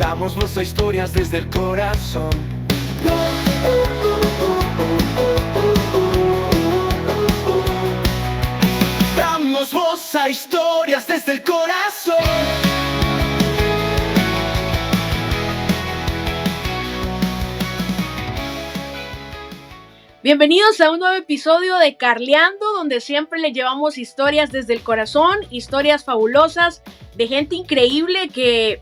Damos voz a historias desde el corazón. Damos voz a historias desde el corazón. Bienvenidos a un nuevo episodio de Carleando, donde siempre les llevamos historias desde el corazón, historias fabulosas de gente increíble que,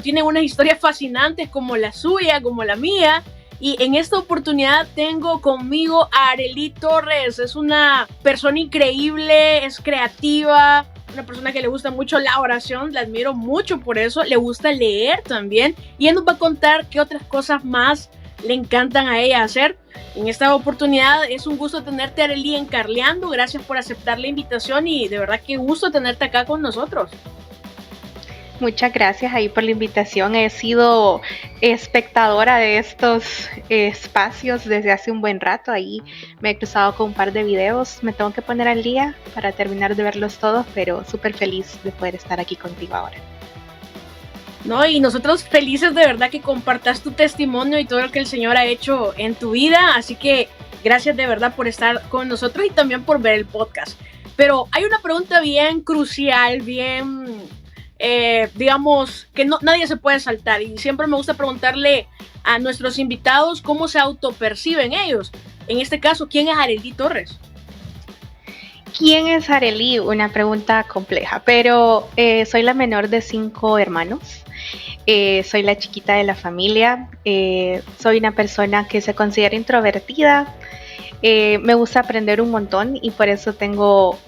tienen unas historias fascinantes como la suya, como la mía. Y en esta oportunidad tengo conmigo a Arely Torres. Es una persona increíble, es creativa, una persona que le gusta mucho la oración, la admiro mucho por eso, le gusta leer también. Y ella nos va a contar qué otras cosas más le encantan a ella hacer. En esta oportunidad es un gusto tenerte, Arely, en Carleando. Gracias por aceptar la invitación y de verdad qué gusto tenerte acá con nosotros. Muchas gracias ahí por la invitación. He sido espectadora de estos espacios desde hace un buen rato. Ahí me he cruzado con un par de videos. Me tengo que poner al día para terminar de verlos todos, pero súper feliz de poder estar aquí contigo ahora. No, y nosotros felices de verdad que compartas tu testimonio y todo lo que el Señor ha hecho en tu vida, así que gracias de verdad por estar con nosotros y también por ver el podcast. Pero hay una pregunta bien crucial, bien, digamos, que nadie se puede saltar, y siempre me gusta preguntarle a nuestros invitados cómo se autoperciben ellos. En este caso, ¿quién es Arely Torres? ¿Quién es Arely? Una pregunta compleja, pero soy la menor de 5 hermanos. Soy la chiquita de la familia. Soy una persona que se considera introvertida. Me gusta aprender un montón y por eso tengo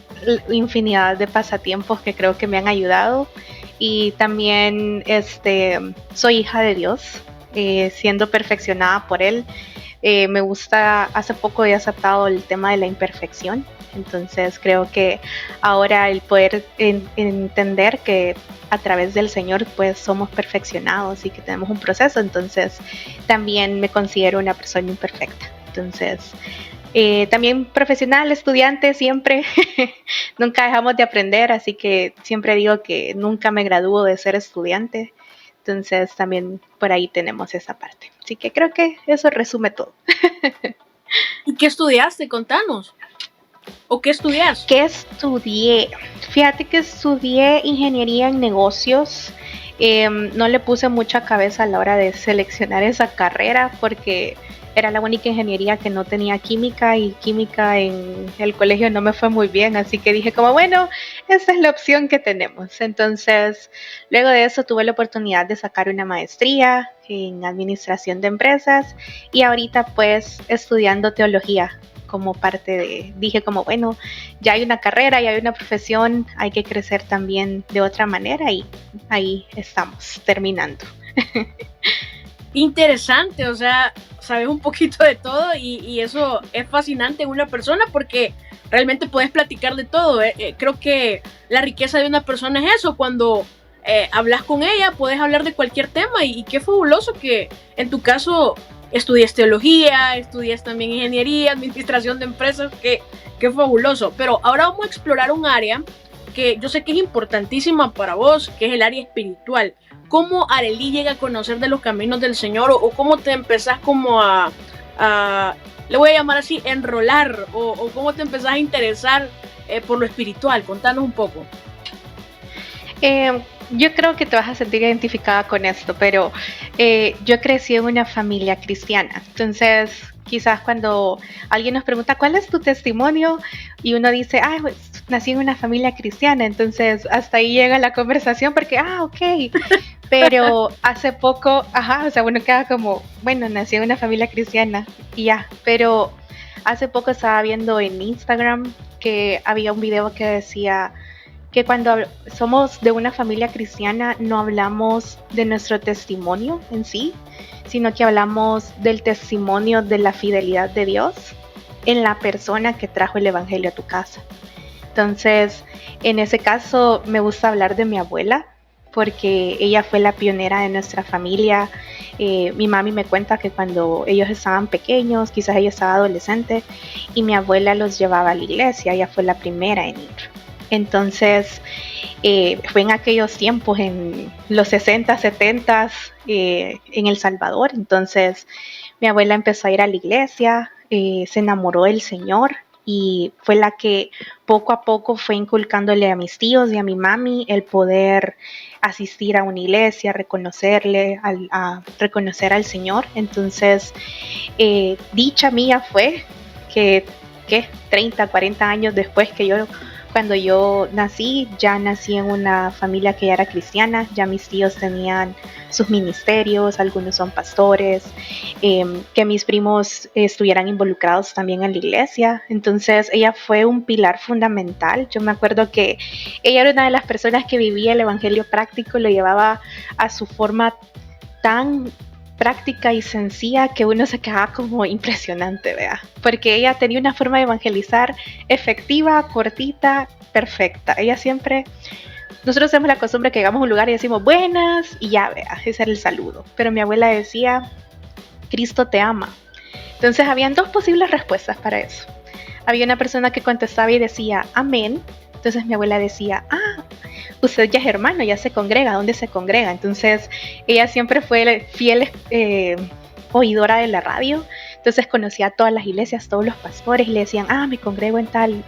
infinidad de pasatiempos que creo que me han ayudado. Y también soy hija de Dios, siendo perfeccionada por Él. Me gusta, hace poco he aceptado el tema de la imperfección. Entonces creo que ahora el poder entender que a través del Señor pues somos perfeccionados y que tenemos un proceso, entonces también me considero una persona imperfecta. Entonces también profesional, estudiante siempre, nunca dejamos de aprender, así que siempre digo que nunca me gradúo de ser estudiante, entonces también por ahí tenemos esa parte. Así que creo que eso resume todo. ¿Y qué estudiaste? Contanos. ¿O qué estudias? ¿Qué estudié? Fíjate que estudié ingeniería en negocios. No le puse mucha cabeza a la hora de seleccionar esa carrera porque era la única ingeniería que no tenía química y química en el colegio no me fue muy bien, así que dije como bueno, esa es la opción que tenemos. Entonces, luego de eso tuve la oportunidad de sacar una maestría en administración de empresas y ahorita pues estudiando teología. Como parte de, dije como bueno, ya hay una carrera, ya hay una profesión, hay que crecer también de otra manera y ahí estamos terminando. Interesante, o sea, sabes un poquito de todo y eso es fascinante en una persona porque realmente puedes platicar de todo. Creo que la riqueza de una persona es eso, cuando hablas con ella puedes hablar de cualquier tema y qué fabuloso que en tu caso estudias teología, estudias también ingeniería, administración de empresas, qué fabuloso. Pero ahora vamos a explorar un área que yo sé que es importantísima para vos, que es el área espiritual. ¿Cómo Arely llega a conocer de los caminos del Señor o cómo te empezás como a le voy a llamar así, enrolar o cómo te empezás a interesar por lo espiritual? Contanos un poco. Yo creo que te vas a sentir identificada con esto, pero yo crecí en una familia cristiana, entonces quizás cuando alguien nos pregunta ¿cuál es tu testimonio? Y uno dice, pues, nací en una familia cristiana, entonces hasta ahí llega la conversación porque, ok, pero hace poco, uno queda como, bueno, nací en una familia cristiana y ya, pero hace poco estaba viendo en Instagram que había un video que decía que cuando somos de una familia cristiana no hablamos de nuestro testimonio en sí, sino que hablamos del testimonio de la fidelidad de Dios en la persona que trajo el evangelio a tu casa. Entonces, en ese caso me gusta hablar de mi abuela, porque ella fue la pionera de nuestra familia. Mi mami me cuenta que cuando ellos estaban pequeños, quizás ella estaba adolescente, y mi abuela los llevaba a la iglesia, ella fue la primera en ir. Entonces, Fue en aquellos tiempos, en los 60, 70, en El Salvador. Entonces mi abuela empezó a ir a la iglesia, se enamoró del Señor y fue la que poco a poco fue inculcándole a mis tíos y a mi mami el poder asistir a una iglesia, a reconocer al Señor. Entonces, dicha mía fue que 30, 40 años después cuando yo nací, ya nací en una familia que ya era cristiana, ya mis tíos tenían sus ministerios, algunos son pastores, que mis primos estuvieran involucrados también en la iglesia. Entonces ella fue un pilar fundamental. Yo me acuerdo que ella era una de las personas que vivía el evangelio práctico, lo llevaba a su forma tan práctica y sencilla que uno se quedaba como impresionante, vea, porque ella tenía una forma de evangelizar efectiva, cortita, perfecta. Ella siempre, nosotros tenemos la costumbre que llegamos a un lugar y decimos buenas y ya, vea, ese era el saludo, pero mi abuela decía, Cristo te ama. Entonces habían dos posibles respuestas para eso. Había una persona que contestaba y decía amén. Entonces mi abuela decía, usted ya es hermano, ya se congrega, ¿dónde se congrega? Entonces ella siempre fue fiel oidora de la radio, entonces conocía a todas las iglesias, todos los pastores, y le decían, me congrego en tal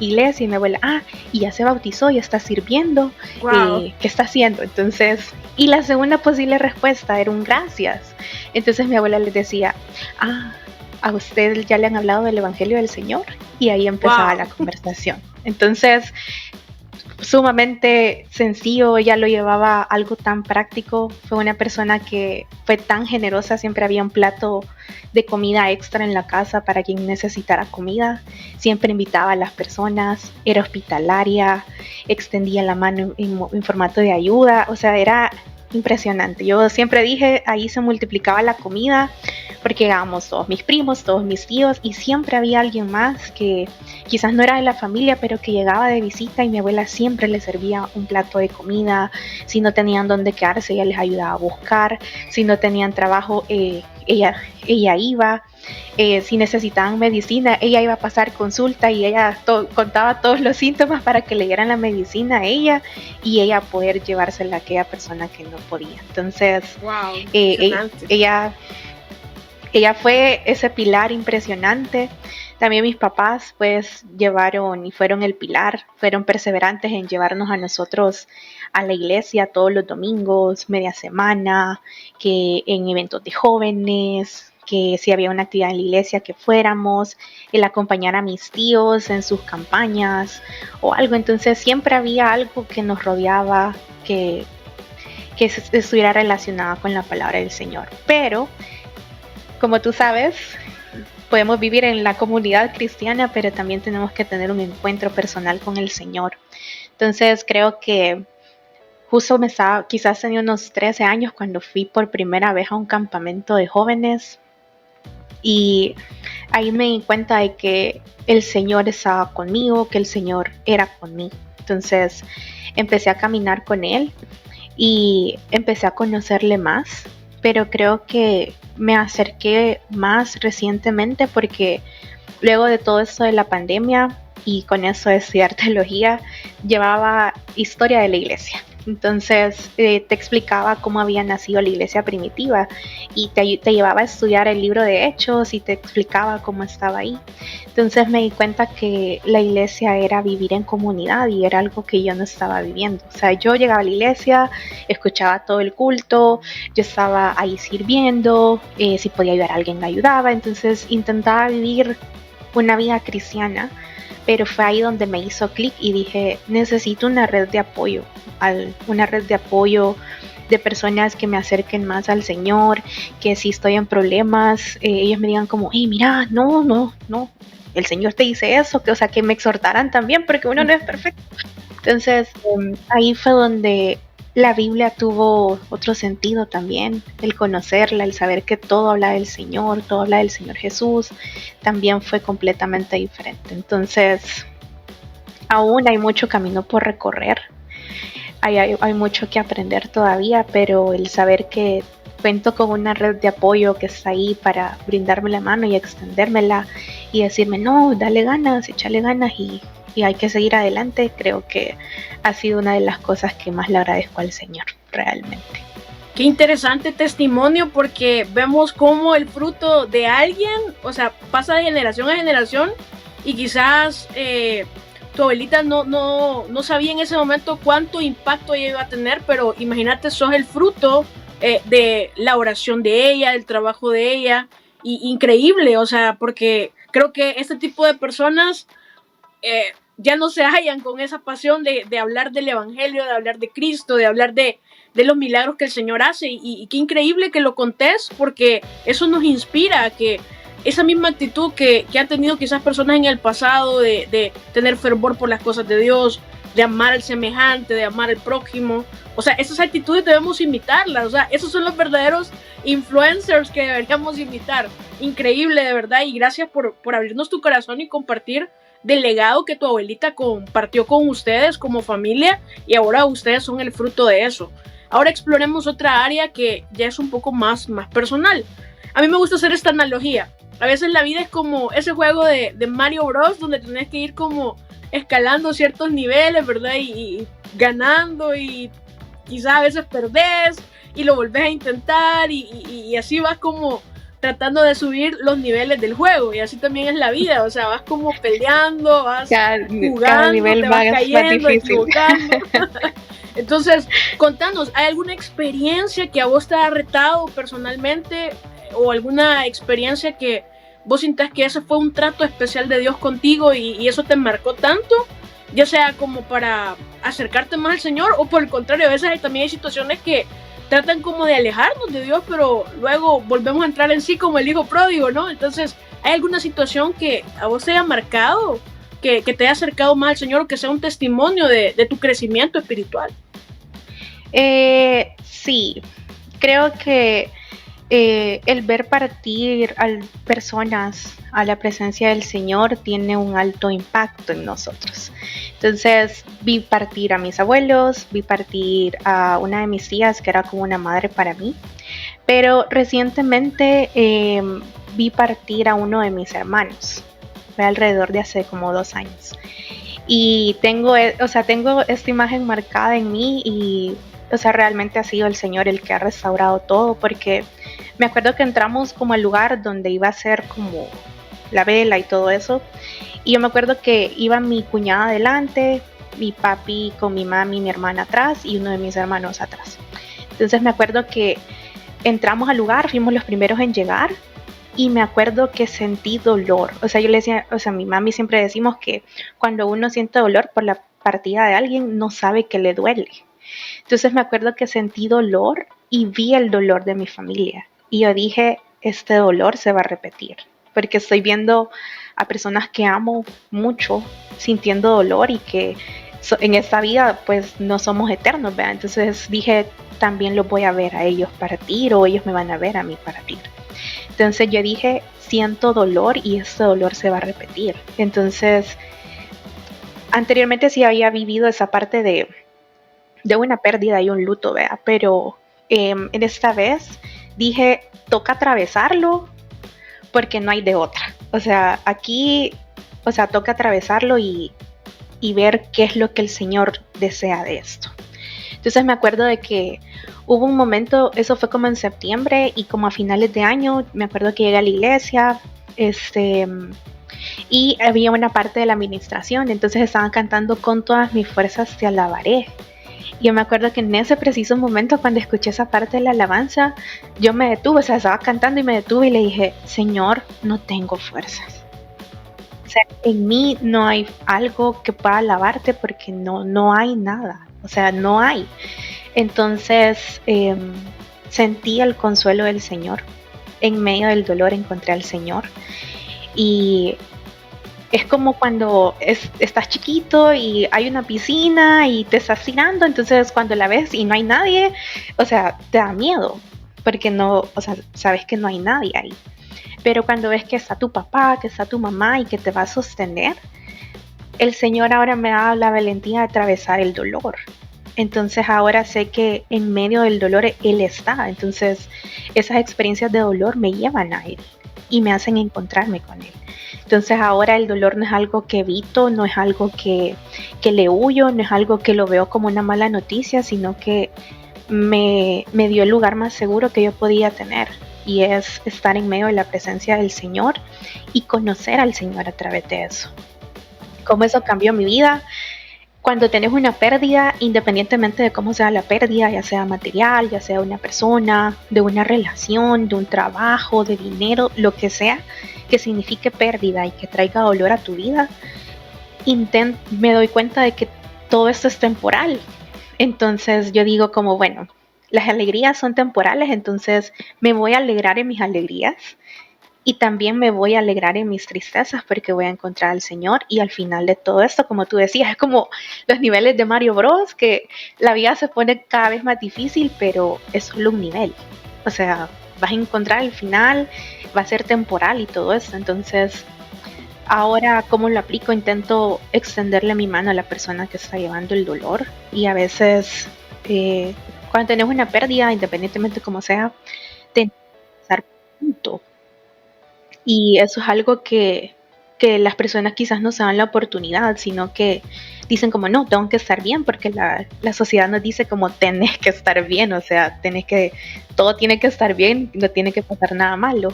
iglesia, y mi abuela, y ya se bautizó, ya está sirviendo, Wow. ¿qué está haciendo? Entonces, y la segunda posible respuesta era un gracias. Entonces mi abuela les decía, a usted ya le han hablado del Evangelio del Señor, y ahí empezaba la conversación. Entonces, sumamente sencillo, ella lo llevaba a algo tan práctico, fue una persona que fue tan generosa, siempre había un plato de comida extra en la casa para quien necesitara comida, siempre invitaba a las personas, era hospitalaria, extendía la mano en formato de ayuda, o sea, era impresionante. Yo siempre dije, ahí se multiplicaba la comida porque llegábamos todos mis primos, todos mis tíos, y siempre había alguien más que quizás no era de la familia, pero que llegaba de visita, y mi abuela siempre les servía un plato de comida. Si no tenían dónde quedarse, ella les ayudaba a buscar. Si no tenían trabajo, ella iba. Si necesitaban medicina, ella iba a pasar consulta y ella contaba todos los síntomas para que le dieran la medicina a ella y ella poder llevársela a aquella persona que no podía. Entonces, ella fue ese pilar impresionante. También mis papás pues llevaron y fueron el pilar, fueron perseverantes en llevarnos a nosotros a la iglesia todos los domingos, media semana, que en eventos de jóvenes, que si había una actividad en la iglesia que fuéramos, el acompañar a mis tíos en sus campañas o algo. Entonces siempre había algo que nos rodeaba, que estuviera relacionado con la palabra del Señor. Pero, como tú sabes, podemos vivir en la comunidad cristiana, pero también tenemos que tener un encuentro personal con el Señor. Entonces creo que justo quizás tenía unos 13 años cuando fui por primera vez a un campamento de jóvenes, y ahí me di cuenta de que el Señor estaba conmigo, que el Señor era conmigo. Entonces empecé a caminar con Él y empecé a conocerle más, pero creo que me acerqué más recientemente porque luego de todo esto de la pandemia y con eso de estudiar teología, llevaba historia de la iglesia. Entonces te explicaba cómo había nacido la iglesia primitiva y te llevaba a estudiar el libro de Hechos y te explicaba cómo estaba ahí. Entonces me di cuenta que la iglesia era vivir en comunidad y era algo que yo no estaba viviendo. O sea, yo llegaba a la iglesia, escuchaba todo el culto, yo estaba ahí sirviendo, si podía ayudar a alguien me ayudaba. Entonces intentaba vivir una vida cristiana, pero fue ahí donde me hizo clic y dije, necesito una red de apoyo, de personas que me acerquen más al Señor, que si estoy en problemas, ellos me digan como, hey, mira, no, el Señor te dice eso, que me exhortaran también, porque uno no es perfecto. Entonces, ahí fue donde la Biblia tuvo otro sentido también, el conocerla, el saber que todo habla del Señor, todo habla del Señor Jesús, también fue completamente diferente. Entonces, aún hay mucho camino por recorrer, hay mucho que aprender todavía, pero el saber que cuento con una red de apoyo que está ahí para brindarme la mano y extendérmela y decirme, no, dale ganas, échale ganas, y y hay que seguir adelante. Creo que ha sido una de las cosas que más le agradezco al Señor, realmente. Qué interesante testimonio, porque vemos cómo el fruto de alguien, o sea, pasa de generación a generación, y quizás tu abuelita no sabía en ese momento cuánto impacto ella iba a tener, pero imagínate, sos el fruto de la oración de ella, del trabajo de ella, y increíble, o sea, porque creo que este tipo de personas ya no se hallan con esa pasión de hablar del evangelio, de hablar de Cristo, de hablar de los milagros que el Señor hace, y qué increíble que lo contés, porque eso nos inspira a que esa misma actitud que han tenido quizás personas en el pasado de tener fervor por las cosas de Dios, de amar al semejante, de amar al prójimo, o sea, esas actitudes debemos imitarlas, o sea, esos son los verdaderos influencers que deberíamos imitar. Increíble, de verdad, y gracias por abrirnos tu corazón y compartir del legado que tu abuelita compartió con ustedes como familia, y ahora ustedes son el fruto de eso. Ahora exploremos otra área que ya es un poco más personal. A mí me gusta hacer esta analogía. A veces la vida es como ese juego de Mario Bros, donde tenés que ir como escalando ciertos niveles, ¿verdad? Y ganando, y quizás a veces perdés y lo volvés a intentar, y así vas como tratando de subir los niveles del juego, y así también es la vida, o sea, vas como peleando, vas jugando, cada nivel te vas cayendo, equivocando. Entonces, contanos, ¿hay alguna experiencia que a vos te ha retado personalmente, o alguna experiencia que vos sintás que ese fue un trato especial de Dios contigo y eso te marcó tanto, ya sea como para acercarte más al Señor, o por el contrario, a veces también hay situaciones que tratan como de alejarnos de Dios, pero luego volvemos a entrar en sí como el hijo pródigo, ¿no? Entonces, ¿hay alguna situación que a vos te haya marcado, que te haya acercado más al Señor, o que sea un testimonio de tu crecimiento espiritual? Sí, creo que el ver partir a personas a la presencia del Señor tiene un alto impacto en nosotros. Entonces vi partir a mis abuelos, vi partir a una de mis tías que era como una madre para mí, pero recientemente vi partir a uno de mis hermanos, fue alrededor de hace como 2 años. Y tengo esta imagen marcada en mí, y realmente ha sido el Señor el que ha restaurado todo, porque me acuerdo que entramos como al lugar donde iba a ser como la vela y todo eso, y yo me acuerdo que iba mi cuñada adelante, mi papi con mi mami y mi hermana atrás, y uno de mis hermanos atrás. Entonces me acuerdo que entramos al lugar, fuimos los primeros en llegar, y me acuerdo que sentí dolor. Yo le decía, mi mami siempre decimos que cuando uno siente dolor por la partida de alguien, no sabe que le duele. Entonces me acuerdo que sentí dolor y vi el dolor de mi familia. Y yo dije, este dolor se va a repetir, porque estoy viendo a personas que amo mucho sintiendo dolor, y que en esta vida pues no somos eternos, ¿verdad? Entonces dije, también los voy a ver a ellos partir, o ellos me van a ver a mí partir. Entonces yo dije, siento dolor y este dolor se va a repetir. Entonces, anteriormente sí había vivido esa parte de una pérdida y un luto, ¿verdad? Pero en esta vez dije, toca atravesarlo porque no hay de otra. Aquí, toca atravesarlo y ver qué es lo que el Señor desea de esto. Entonces me acuerdo de que hubo un momento, eso fue como en septiembre, y como a finales de año, me acuerdo que llegué a la iglesia, y había una parte de la administración, entonces estaban cantando con todas mis fuerzas te alabaré. Y yo me acuerdo que en ese preciso momento, cuando escuché esa parte de la alabanza, yo me detuve, estaba cantando y me detuve y le dije, Señor, no tengo fuerzas. En mí no hay algo que pueda alabarte, porque no hay nada. No hay. Entonces sentí el consuelo del Señor. En medio del dolor encontré al Señor. Y es como cuando estás chiquito y hay una piscina y te estás tirando, entonces cuando la ves y no hay nadie, te da miedo, porque sabes que no hay nadie ahí. Pero cuando ves que está tu papá, que está tu mamá y que te va a sostener, el Señor ahora me da la valentía de atravesar el dolor. Entonces ahora sé que en medio del dolor Él está. Entonces esas experiencias de dolor me llevan a Él. y me hacen encontrarme con Él. Entonces ahora el dolor no es algo que evito, no es algo que le huyo, no es algo que lo veo como una mala noticia, sino que me dio el lugar más seguro que yo podía tener, y es estar en medio de la presencia del Señor y conocer al Señor a través de eso. Cómo eso cambió mi vida. Cuando tenés una pérdida, independientemente de cómo sea la pérdida, ya sea material, ya sea una persona, de una relación, de un trabajo, de dinero, lo que sea que signifique pérdida y que traiga dolor a tu vida, me doy cuenta de que todo esto es temporal. Entonces yo digo como, bueno, las alegrías son temporales, entonces me voy a alegrar en mis alegrías y también me voy a alegrar en mis tristezas porque voy a encontrar al Señor. Y al final de todo esto, como tú decías, es como los niveles de Mario Bros, que la vida se pone cada vez más difícil, pero es solo un nivel. O sea, vas a encontrar el final, va a ser temporal y todo eso. Entonces, ahora, ¿cómo lo aplico? Intento extenderle mi mano a la persona que está llevando el dolor. Y a veces, cuando tenés una pérdida, independientemente como sea, tenés que estar junto. Y eso es algo que las personas quizás no se dan la oportunidad, sino que dicen como, no, tengo que estar bien, porque la sociedad nos dice como tenés que estar bien, o sea, todo tiene que estar bien, no tiene que pasar nada malo.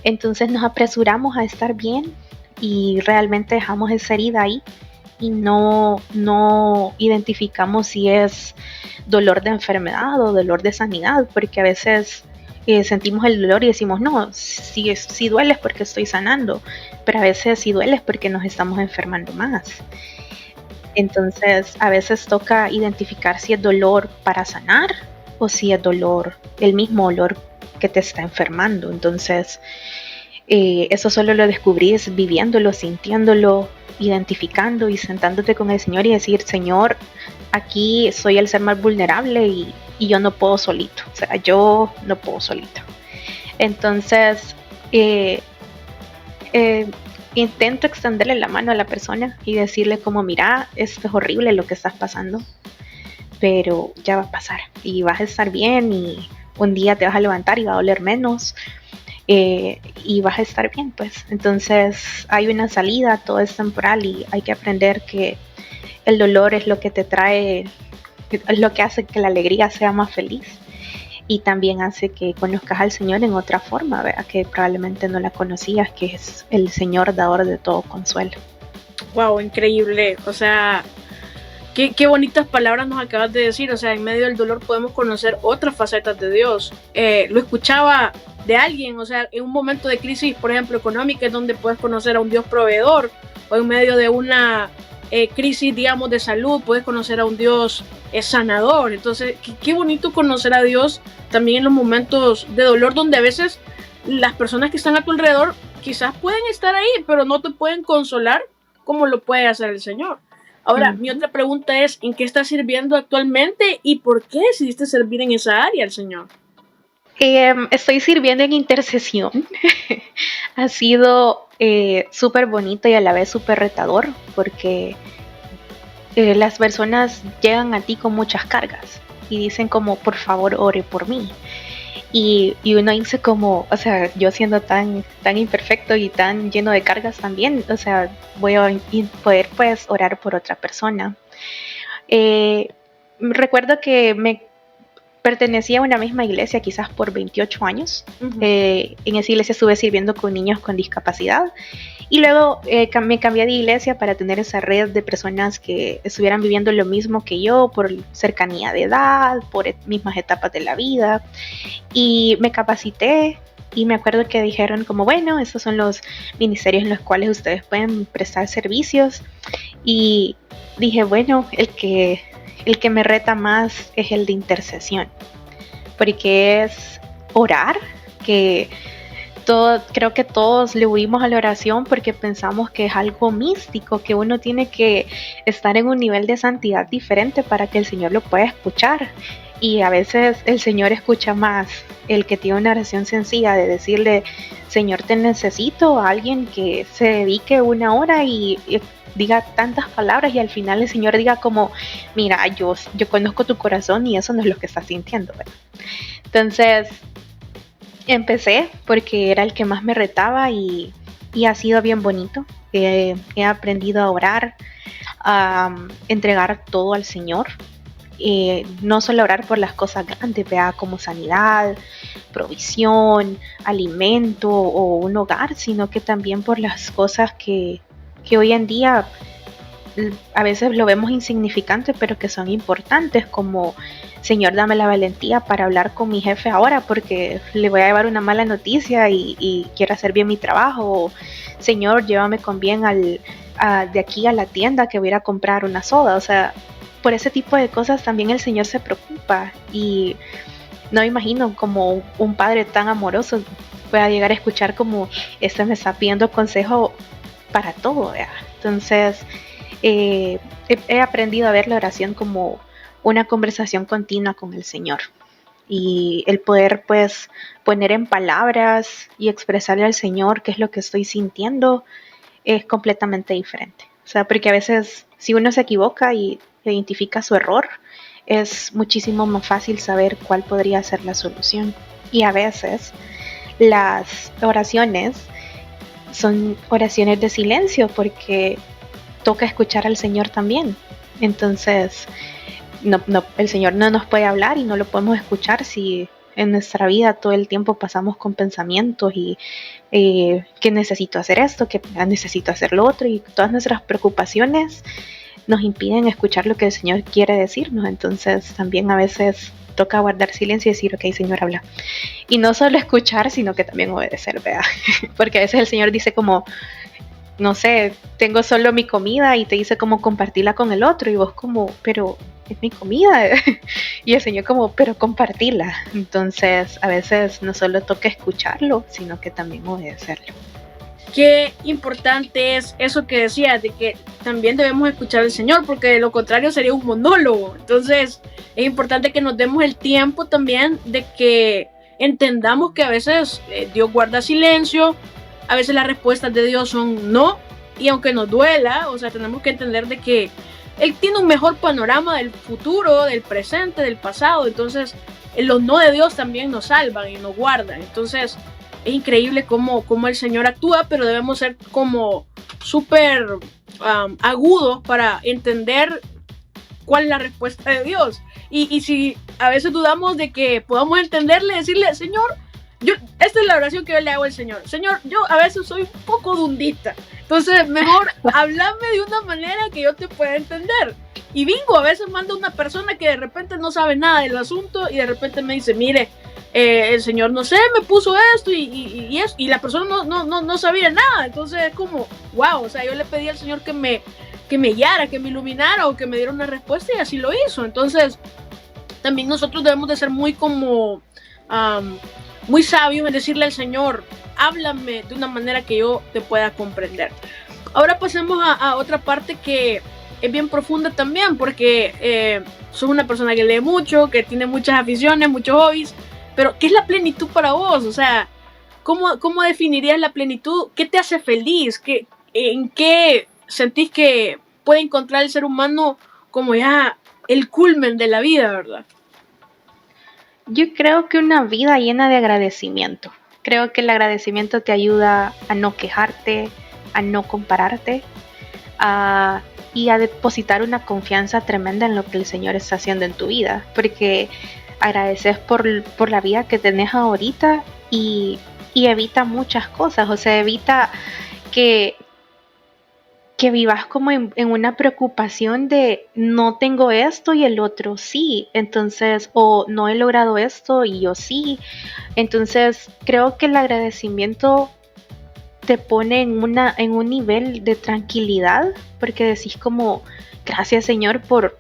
Entonces nos apresuramos a estar bien y realmente dejamos esa herida ahí y no identificamos si es dolor de enfermedad o dolor de sanidad, porque a veces sentimos el dolor y decimos, no, si duele es porque estoy sanando, pero a veces si duele es porque nos estamos enfermando más. Entonces a veces toca identificar si es dolor para sanar o si es dolor, el mismo dolor que te está enfermando. Entonces eso solo lo descubrís viviéndolo, sintiéndolo, identificando y sentándote con el Señor y decir, Señor, aquí soy el ser más vulnerable y yo no puedo solito, o sea, yo no puedo solito. Entonces, intento extenderle la mano a la persona y decirle como, mira, esto es horrible lo que estás pasando, pero ya va a pasar y vas a estar bien y un día te vas a levantar y va a doler menos. Y vas a estar bien, pues. Entonces hay una salida, todo es temporal y hay que aprender que el dolor es lo que te trae, es lo que hace que la alegría sea más feliz y también hace que conozcas al Señor en otra forma, ¿verdad? Que probablemente no la conocías, que es el Señor dador de todo consuelo. Wow, increíble. O sea, qué bonitas palabras nos acabas de decir. O sea, en medio del dolor podemos conocer otras facetas de Dios. Lo escuchaba de alguien, o sea, en un momento de crisis, por ejemplo, económica, es donde puedes conocer a un Dios proveedor, o en medio de una crisis, digamos, de salud, puedes conocer a un Dios sanador. Entonces, qué bonito conocer a Dios también en los momentos de dolor, donde a veces las personas que están a tu alrededor quizás pueden estar ahí, pero no te pueden consolar como lo puede hacer el Señor. Ahora, mi otra pregunta es, ¿en qué estás sirviendo actualmente y por qué decidiste servir en esa área al Señor? Estoy sirviendo en intercesión. Ha sido súper bonito y a la vez súper retador porque las personas llegan a ti con muchas cargas y dicen como, por favor, ore por mí. Y uno dice como, o sea, yo siendo tan imperfecto y tan lleno de cargas también, o sea, voy a poder pues orar por otra persona. Recuerdo que me pertenecía a una misma iglesia quizás por 28 años. En esa iglesia estuve sirviendo con niños con discapacidad y luego me cambié de iglesia para tener esa red de personas que estuvieran viviendo lo mismo que yo por cercanía de edad, por mismas etapas de la vida, y me capacité. Y me acuerdo que dijeron como, bueno, estos son los ministerios en los cuales ustedes pueden prestar servicios. Y dije, bueno, el que me reta más es el de intercesión, porque es orar, que creo que todos le huimos a la oración porque pensamos que es algo místico, que uno tiene que estar en un nivel de santidad diferente para que el Señor lo pueda escuchar. Y a veces el Señor escucha más el que tiene una oración sencilla de decirle, Señor, te necesito, a alguien que se dedique una hora y diga tantas palabras y al final el Señor diga como, mira, yo conozco tu corazón y eso no es lo que estás sintiendo, ¿verdad? Entonces, Empecé porque era el que más me retaba y ha sido bien bonito. He aprendido a orar, a entregar todo al Señor. No solo orar por las cosas grandes, vea, como sanidad, provisión, alimento o un hogar, sino que también por las cosas que hoy en día a veces lo vemos insignificante, pero que son importantes, como Señor, dame la valentía para hablar con mi jefe ahora porque le voy a llevar una mala noticia y quiero hacer bien mi trabajo. O, Señor, llévame con bien de aquí a la tienda que voy a ir a comprar una soda. O sea, por ese tipo de cosas también el Señor se preocupa y no me imagino como un padre tan amoroso pueda llegar a escuchar como este me está pidiendo consejo para todo, ¿verdad? Entonces, he aprendido a ver la oración como una conversación continua con el Señor y el poder pues poner en palabras y expresarle al Señor qué es lo que estoy sintiendo es completamente diferente. O sea, porque a veces si uno se equivoca y identifica su error, es muchísimo más fácil saber cuál podría ser la solución. Y a veces las oraciones son oraciones de silencio porque toca escuchar al Señor también. Entonces, el Señor no nos puede hablar y no lo podemos escuchar si en nuestra vida todo el tiempo pasamos con pensamientos y que necesito hacer esto, que necesito hacer lo otro, y todas nuestras preocupaciones nos impiden escuchar lo que el Señor quiere decirnos. Entonces también a veces toca guardar silencio y decir, ok, Señor, habla. Y no solo escuchar, sino que también obedecer, ¿verdad? Porque a veces el Señor dice como, no sé, tengo solo mi comida y te dice como compartirla con el otro y vos como, pero es mi comida. Y el Señor como, pero compartirla. Entonces a veces no solo toca escucharlo, sino que también obedecerlo. Qué importante es eso que decías, de que también debemos escuchar al Señor, porque de lo contrario sería un monólogo. Entonces es importante que nos demos el tiempo también de que entendamos que a veces Dios guarda silencio, a veces las respuestas de Dios son no, y aunque nos duela, o sea, tenemos que entender de que Él tiene un mejor panorama del futuro, del presente, del pasado. Entonces los no de Dios también nos salvan y nos guardan. Entonces es increíble cómo el Señor actúa, pero debemos ser como súper agudos para entender cuál es la respuesta de Dios. Y si a veces dudamos de que podamos entenderle, decirle, Señor, esta es la oración que yo le hago al Señor. Señor, yo a veces soy un poco dundista. Entonces, mejor háblame de una manera que yo te pueda entender. Y bingo, a veces manda una persona que de repente no sabe nada del asunto y de repente me dice, mire, el Señor, no sé, me puso esto y la persona no sabía nada. Entonces es como, wow, o sea, yo le pedí al Señor que me guiara, que me iluminara o que me diera una respuesta y así lo hizo. Entonces también nosotros debemos de ser muy como muy sabios en decirle al Señor, háblame de una manera que yo te pueda comprender. Ahora pasemos a otra parte que es bien profunda también, porque sos una persona que lee mucho, que tiene muchas aficiones, muchos hobbies. Pero, ¿qué es la plenitud para vos? O sea, ¿cómo definirías la plenitud? ¿Qué te hace feliz? ¿En qué sentís que puede encontrar el ser humano como ya el culmen de la vida, verdad? Yo creo que una vida llena de agradecimiento. Creo que el agradecimiento te ayuda a no quejarte, a no compararte, y a depositar una confianza tremenda en lo que el Señor está haciendo en tu vida. Porque agradeces por la vida que tenés ahorita y evita muchas cosas. O sea, evita que vivas como en una preocupación de no tengo esto y el otro sí, entonces, o no he logrado esto y yo sí. Entonces creo que el agradecimiento te pone en un nivel de tranquilidad, porque decís como, gracias Señor por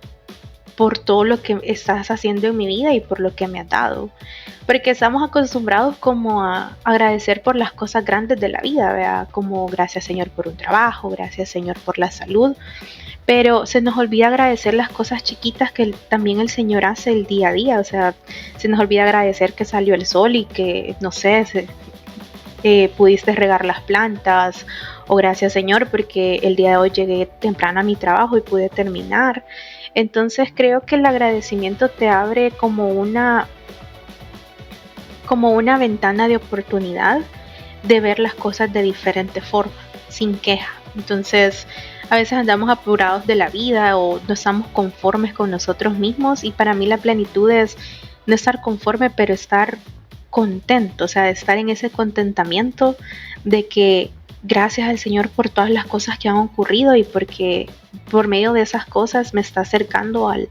todo lo que estás haciendo en mi vida y por lo que me has dado. Porque estamos acostumbrados como a agradecer por las cosas grandes de la vida, ¿verdad? Como gracias Señor por un trabajo, gracias Señor por la salud, pero se nos olvida agradecer las cosas chiquitas que también el Señor hace el día a día. O sea, se nos olvida agradecer que salió el sol y que, no sé, pudiste regar las plantas, o gracias Señor porque el día de hoy llegué temprano a mi trabajo y pude terminar. Entonces creo que el agradecimiento te abre como como una ventana de oportunidad de ver las cosas de diferente forma, sin queja. Entonces, a veces andamos apurados de la vida o no estamos conformes con nosotros mismos, y para mí la plenitud es no estar conforme, pero estar contento, o sea, estar en ese contentamiento de que gracias al Señor por todas las cosas que han ocurrido y porque por medio de esas cosas me está acercando al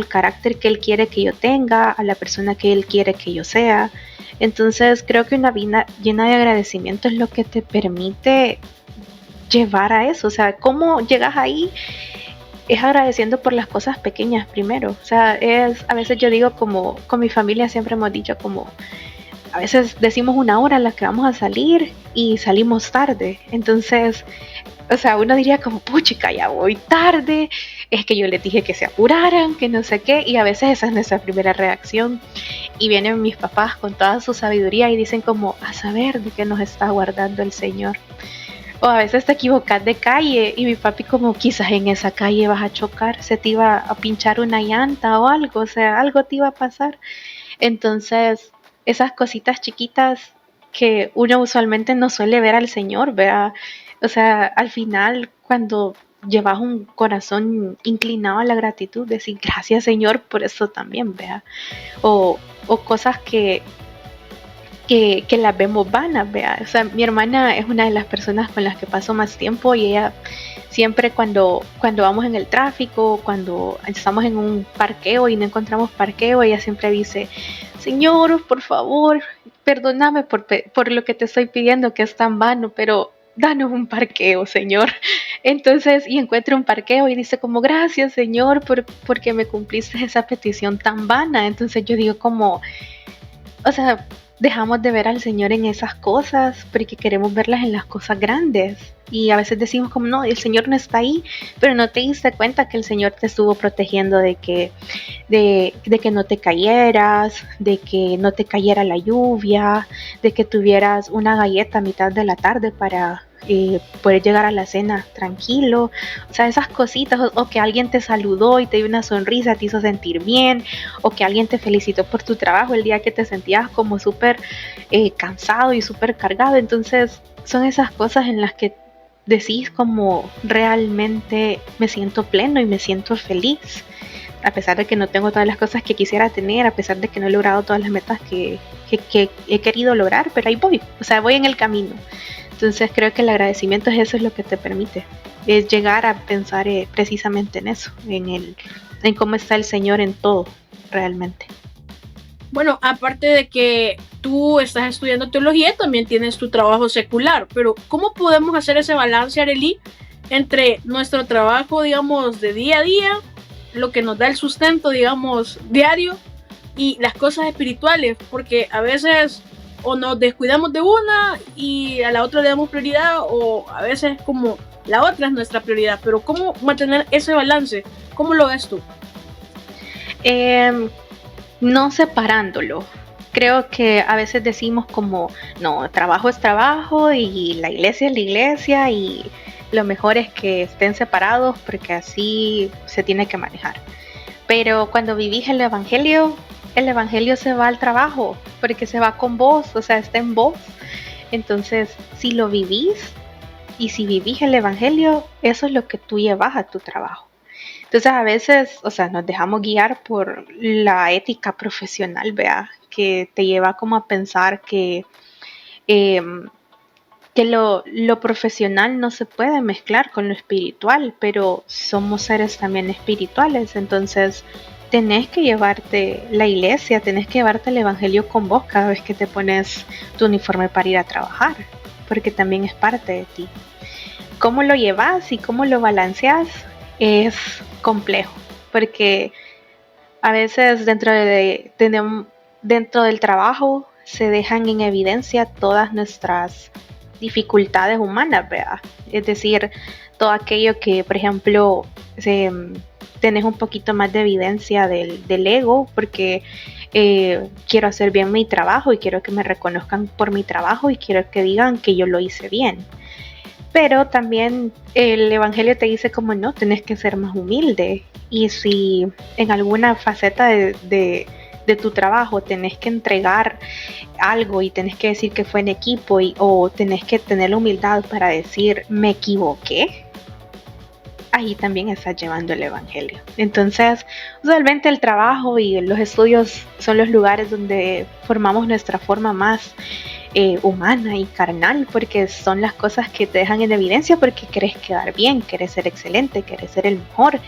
carácter que Él quiere que yo tenga, a la persona que Él quiere que yo sea. Entonces creo que una vida llena de agradecimiento es lo que te permite llevar a eso. O sea, ¿cómo llegas ahí? Es agradeciendo por las cosas pequeñas primero. O sea, a veces yo digo, como con mi familia siempre hemos dicho, como a veces decimos una hora a la que vamos a salir y salimos tarde. Entonces, o sea, uno diría como, puchica, ya voy tarde, es que yo les dije que se apuraran, que no sé qué, y a veces esa es nuestra primera reacción. Y vienen mis papás con toda su sabiduría y dicen como, a saber de qué nos está guardando el Señor. O a veces te equivocas de calle y mi papi como, quizás en esa calle vas a chocar, se te iba a pinchar una llanta o algo, o sea, algo te iba a pasar. Entonces, esas cositas chiquitas que uno usualmente no suele ver al Señor, ¿verdad? O sea, al final, cuando llevas un corazón inclinado a la gratitud, decir gracias Señor por eso también, ¿verdad? O cosas que las vemos vanas, vea. O sea, mi hermana es una de las personas con las que paso más tiempo, y ella siempre cuando vamos en el tráfico, cuando estamos en un parqueo y no encontramos parqueo, ella siempre dice, Señor, por favor, perdóname por lo que te estoy pidiendo, que es tan vano, pero danos un parqueo, Señor. Entonces, y encuentra un parqueo y dice como, gracias, Señor, porque me cumpliste esa petición tan vana. Entonces yo digo como, o sea, dejamos de ver al Señor en esas cosas porque queremos verlas en las cosas grandes. Y a veces decimos como, no, el Señor no está ahí, pero no te diste cuenta que el Señor te estuvo protegiendo de que no te cayeras, de que no te cayera la lluvia, de que tuvieras una galleta a mitad de la tarde para poder llegar a la cena tranquilo. O sea, esas cositas, o que alguien te saludó y te dio una sonrisa, te hizo sentir bien, o que alguien te felicitó por tu trabajo el día que te sentías como súper cansado y súper cargado. Entonces son esas cosas en las que decís como, realmente me siento pleno y me siento feliz, a pesar de que no tengo todas las cosas que quisiera tener, a pesar de que no he logrado todas las metas que he querido lograr, pero ahí voy, o sea, voy en el camino. Entonces creo que el agradecimiento es eso, es lo que te permite, es llegar a pensar precisamente en eso, en cómo está el Señor en todo, realmente. Bueno, aparte de que tú estás estudiando teología, también tienes tu trabajo secular, pero ¿cómo podemos hacer ese balance, Arely, entre nuestro trabajo, digamos, de día a día, lo que nos da el sustento, digamos, diario, y las cosas espirituales? Porque a veces o nos descuidamos de una y a la otra le damos prioridad, o a veces como la otra es nuestra prioridad. Pero ¿cómo mantener ese balance? ¿Cómo lo ves tú? No separándolo. Creo que a veces decimos como, no, trabajo es trabajo y la iglesia es la iglesia, y lo mejor es que estén separados porque así se tiene que manejar. Pero cuando vivís el evangelio se va al trabajo porque se va con vos, o sea, está en vos. Entonces, si lo vivís y si vivís el evangelio, eso es lo que tú llevas a tu trabajo. Entonces a veces, o sea, nos dejamos guiar por la ética profesional, vea, que te lleva como a pensar eh, que lo profesional no se puede mezclar con lo espiritual, pero somos seres también espirituales. Entonces tenés que llevarte la iglesia, tenés que llevarte el evangelio con vos cada vez que te pones tu uniforme para ir a trabajar, porque también es parte de ti. ¿Cómo lo llevas y cómo lo balanceas? Es complejo, porque a veces dentro del trabajo se dejan en evidencia todas nuestras dificultades humanas, ¿verdad? Es decir, todo aquello que, por ejemplo, tenés un poquito más de evidencia del ego, porque quiero hacer bien mi trabajo y quiero que me reconozcan por mi trabajo y quiero que digan que yo lo hice bien. Pero también el evangelio te dice como no, tenés que ser más humilde. Y si en alguna faceta de de tu trabajo tenés que entregar algo y tenés que decir que fue en equipo o tenés que tener la humildad para decir me equivoqué, ahí también estás llevando el evangelio. Entonces, usualmente el trabajo y los estudios son los lugares donde formamos nuestra forma más humana y carnal, porque son las cosas que te dejan en evidencia porque querés quedar bien, querés ser excelente, querés ser el mejor,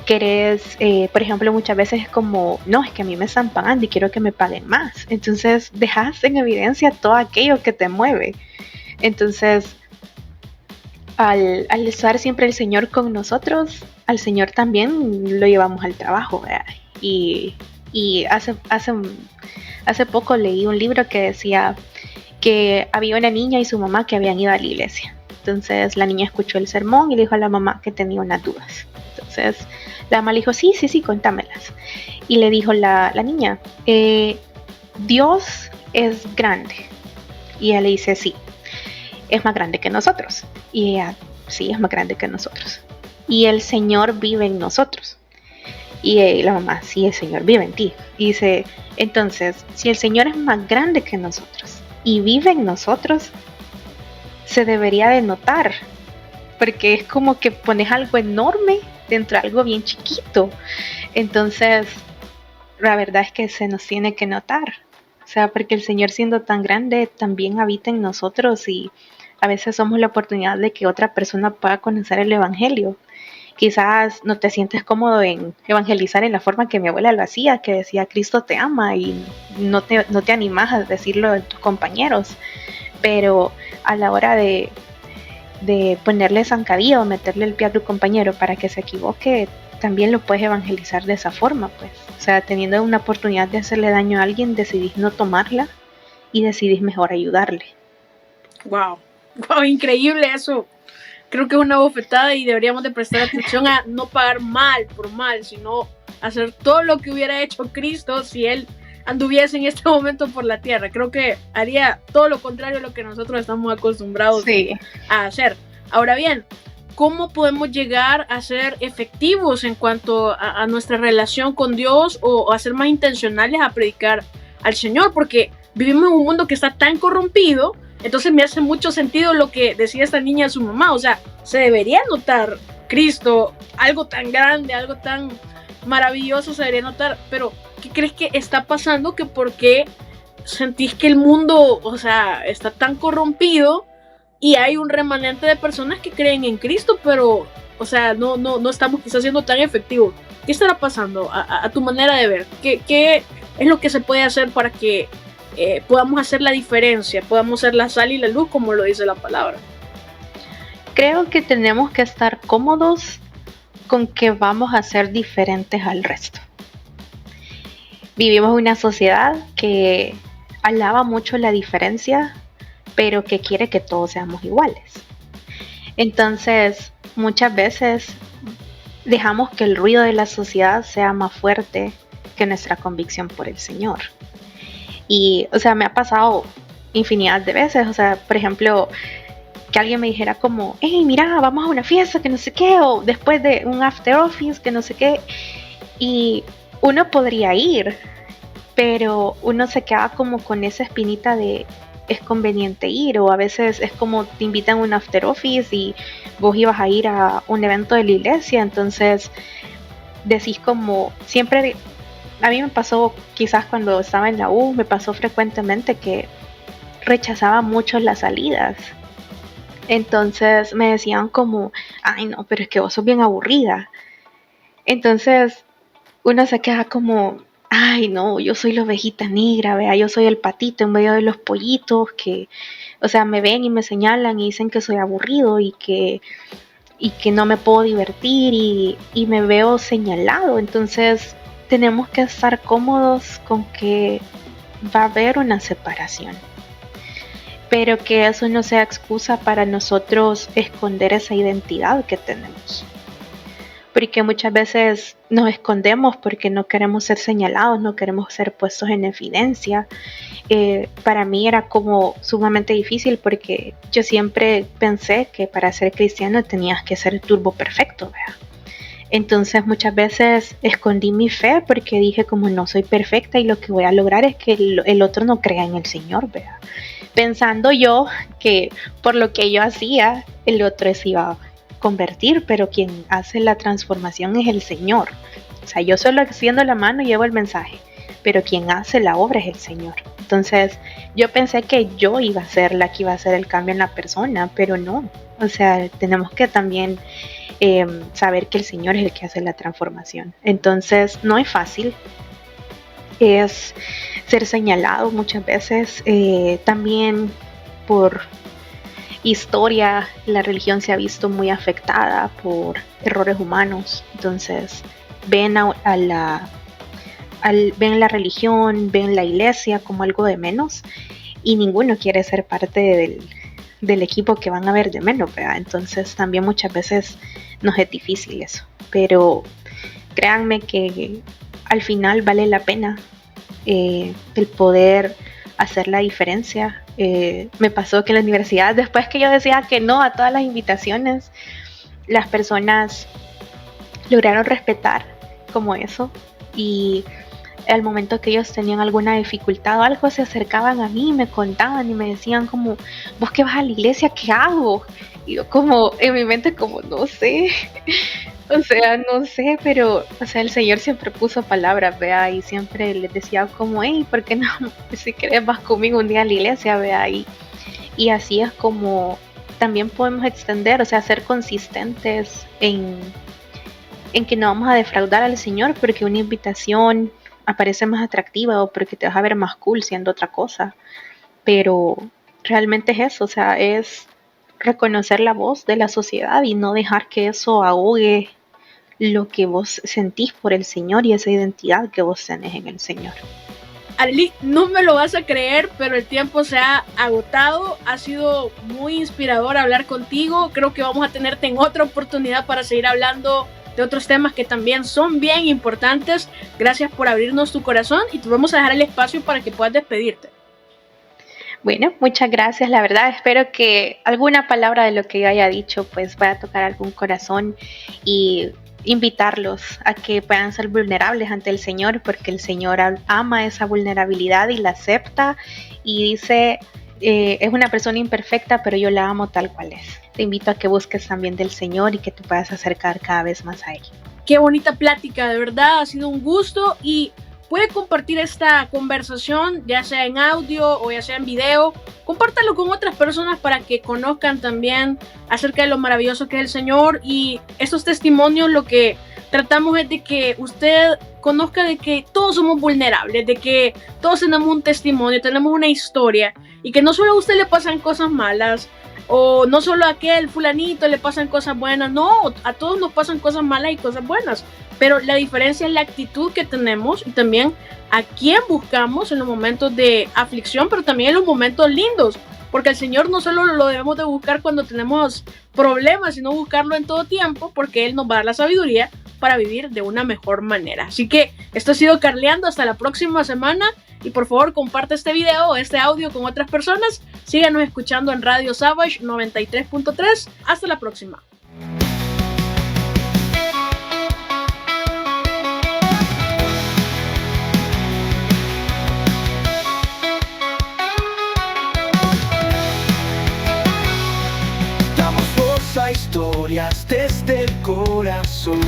querés, por ejemplo, muchas veces es como, no, es que a mí me están pagando y quiero que me paguen más. Entonces, dejas en evidencia todo aquello que te mueve. Entonces, al estar siempre el Señor con nosotros, al Señor también lo llevamos al trabajo, ¿verdad? Y hace poco leí un libro que decía que había una niña y su mamá que habían ido a la iglesia. Entonces la niña escuchó el sermón y le dijo a la mamá que tenía unas dudas. Entonces la mamá le dijo, sí, contámelas. Y le dijo la niña, Dios es grande. Y ella le dice, sí, es más grande que nosotros. Y ella, sí, es más grande que nosotros. Y el Señor vive en nosotros. Y la mamá, sí, el Señor vive en ti. Y dice, entonces, si el Señor es más grande que nosotros y vive en nosotros, se debería de notar. Porque es como que pones algo enorme dentro de algo bien chiquito. Entonces, la verdad es que se nos tiene que notar. O sea, porque el Señor siendo tan grande también habita en nosotros y a veces somos la oportunidad de que otra persona pueda conocer el Evangelio. Quizás no te sientes cómodo en evangelizar en la forma que mi abuela lo hacía, que decía Cristo te ama y no te animas a decirlo a tus compañeros, pero a la hora de ponerle zancadilla o meterle el pie a tu compañero para que se equivoque, también lo puedes evangelizar de esa forma, pues. O sea, teniendo una oportunidad de hacerle daño a alguien, decidís no tomarla y decidís mejor ayudarle. Wow, increíble eso. Creo que es una bofetada y deberíamos de prestar atención a no pagar mal por mal, sino hacer todo lo que hubiera hecho Cristo si Él anduviese en este momento por la tierra. Creo que haría todo lo contrario a lo que nosotros estamos acostumbrados a hacer. Ahora bien, ¿cómo podemos llegar a ser efectivos en cuanto a nuestra relación con Dios o a ser más intencionales a predicar al Señor? Porque vivimos en un mundo que está tan corrompido. Entonces me hace mucho sentido lo que decía esta niña a su mamá. O sea, se debería notar Cristo, algo tan grande, algo tan maravilloso se debería notar. Pero, ¿qué crees que está pasando? Que por qué sentís que el mundo, o sea, está tan corrompido y hay un remanente de personas que creen en Cristo, pero, o sea, no estamos quizás siendo tan efectivos. ¿Qué estará pasando a tu manera de ver? ¿Qué es lo que se puede hacer para que podamos hacer la diferencia, podamos ser la sal y la luz, como lo dice la palabra? Creo que tenemos que estar cómodos con que vamos a ser diferentes al resto. Vivimos en una sociedad que alaba mucho la diferencia, pero que quiere que todos seamos iguales. Entonces, muchas veces dejamos que el ruido de la sociedad sea más fuerte que nuestra convicción por el Señor. Y, o sea, me ha pasado infinidad de veces, o sea, por ejemplo, que alguien me dijera como, hey, mira, vamos a una fiesta, que no sé qué, o después de un after office, que no sé qué, y uno podría ir, pero uno se queda como con esa espinita de, es conveniente ir, o a veces es como te invitan a un after office y vos ibas a ir a un evento de la iglesia, entonces decís como, siempre. A mí me pasó, quizás cuando estaba en la U, me pasó frecuentemente que rechazaba mucho las salidas. Entonces me decían como, ay no, pero es que vos sos bien aburrida. Entonces uno se queda como, ay no, yo soy la ovejita negra, vea, yo soy el patito en medio de los pollitos que, o sea, me ven y me señalan y dicen que soy aburrido y que no me puedo divertir y me veo señalado. Entonces tenemos que estar cómodos con que va a haber una separación, pero que eso no sea excusa para nosotros esconder esa identidad que tenemos, porque muchas veces nos escondemos porque no queremos ser señalados, no queremos ser puestos en evidencia. Para mí era como sumamente difícil porque yo siempre pensé que para ser cristiano tenías que ser turbo perfecto, ¿verdad? Entonces muchas veces escondí mi fe porque dije como no soy perfecta y lo que voy a lograr es que el otro no crea en el Señor, ¿verdad? Pensando yo que por lo que yo hacía, el otro se iba a convertir, pero quien hace la transformación es el Señor. O sea, yo solo extiendo la mano y llevo el mensaje, pero quien hace la obra es el Señor. Entonces yo pensé que yo iba a ser la que iba a hacer el cambio en la persona, pero no. O sea, tenemos que también saber que el Señor es el que hace la transformación. Entonces no es fácil, es ser señalado muchas veces, también por historia la religión se ha visto muy afectada por errores humanos. Entonces ven ven la religión, ven la iglesia como algo de menos y ninguno quiere ser parte del equipo que van a ver de menos, ¿verdad? Entonces también muchas veces nos es difícil eso, pero créanme que al final vale la pena el poder hacer la diferencia. Me pasó que en la universidad, después que yo decía que no a todas las invitaciones, las personas lograron respetar como eso, y al momento que ellos tenían alguna dificultad o algo, se acercaban a mí y me contaban y me decían como, ¿vos que vas a la iglesia? ¿Qué hago? Y yo como, en mi mente como, no sé, o sea, no sé, pero, o sea, el Señor siempre puso palabras, vea, y siempre les decía como, hey, ¿por qué no? Si querés vas conmigo un día a la iglesia, vea, y así es como también podemos extender, o sea, ser consistentes en que no vamos a defraudar al Señor porque una invitación aparece más atractiva o porque te vas a ver más cool siendo otra cosa, pero realmente es eso, o sea, es reconocer la voz de la sociedad y no dejar que eso ahogue lo que vos sentís por el Señor y esa identidad que vos tenés en el Señor. Arely, no me lo vas a creer, pero el tiempo se ha agotado. Ha sido muy inspirador hablar contigo. Creo que vamos a tenerte en otra oportunidad para seguir hablando de otros temas que también son bien importantes. Gracias por abrirnos tu corazón y te vamos a dejar el espacio para que puedas despedirte. Bueno, muchas gracias. La verdad, espero que alguna palabra de lo que yo haya dicho pues vaya a tocar algún corazón y invitarlos a que puedan ser vulnerables ante el Señor, porque el Señor ama esa vulnerabilidad y la acepta y dice, es una persona imperfecta, pero yo la amo tal cual es. Te invito a que busques también del Señor y que te puedas acercar cada vez más a Él. Qué bonita plática, de verdad, ha sido un gusto y puede compartir esta conversación, ya sea en audio o ya sea en video. Compártalo con otras personas para que conozcan también acerca de lo maravilloso que es el Señor. Y estos testimonios lo que tratamos es de que usted conozca de que todos somos vulnerables, de que todos tenemos un testimonio, tenemos una historia y que no solo a usted le pasan cosas malas o no solo a aquel fulanito le pasan cosas buenas, no, a todos nos pasan cosas malas y cosas buenas. Pero la diferencia es la actitud que tenemos y también a quién buscamos en los momentos de aflicción, pero también en los momentos lindos. Porque el Señor no solo lo debemos de buscar cuando tenemos problemas, sino buscarlo en todo tiempo, porque Él nos va a dar la sabiduría para vivir de una mejor manera. Así que esto ha sido Carleando, hasta la próxima semana. Y por favor comparte este video o este audio con otras personas. Síganos escuchando en Radio Savage 93.3. Hasta la próxima. Damos voz a historias desde el corazón.